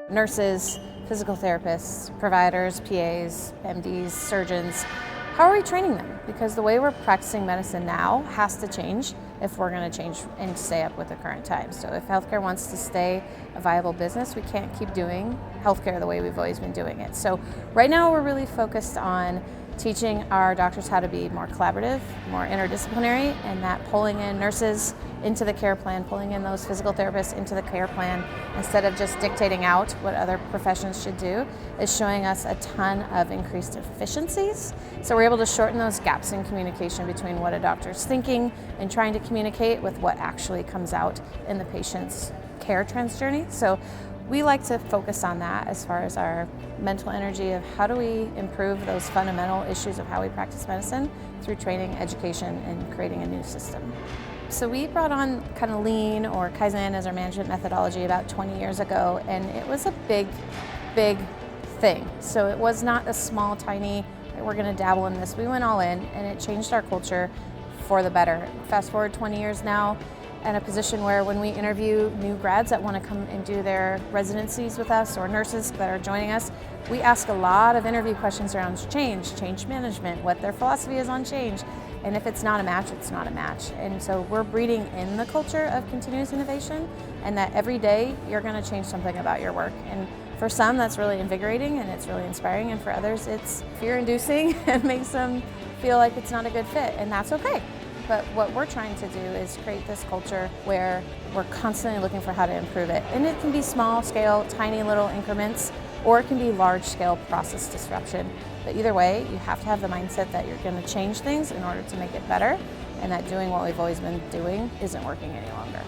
Nurses, physical therapists, providers, PAs, MDs, surgeons, how are we training them? Because the way we're practicing medicine now has to change if we're going to change and stay up with the current times. So if healthcare wants to stay a viable business, we can't keep doing healthcare the way we've always been doing it. So right now we're really focused on teaching our doctors how to be more collaborative, more interdisciplinary, and that pulling in nurses into the care plan, pulling in those physical therapists into the care plan, instead of just dictating out what other professions should do, is showing us a ton of increased efficiencies. So we're able to shorten those gaps in communication between what a doctor's thinking and trying to communicate with what actually comes out in the patient's care trans journey. So we like to focus on that as far as our mental energy of how do we improve those fundamental issues of how we practice medicine through training, education, and creating a new system. So we brought on kind of Lean or Kaizen as our management methodology about 20 years ago, and it was a big thing. So it was not a small, tiny, we're going to dabble in this. We went all in, and it changed our culture for the better. Fast forward 20 years now, in a position where when we interview new grads that want to come and do their residencies with us, or nurses that are joining us, we ask a lot of interview questions around change management, what their philosophy is on change. And if it's not a match, it's not a match. And so we're breeding in the culture of continuous innovation, and that every day you're going to change something about your work. And for some, that's really invigorating and it's really inspiring, and for others, it's fear-inducing and makes them feel like it's not a good fit, and that's okay. But what we're trying to do is create this culture where we're constantly looking for how to improve it. And it can be small scale, tiny little increments, or it can be large scale process disruption. But either way, you have to have the mindset that you're going to change things in order to make it better, and that doing what we've always been doing isn't working any longer.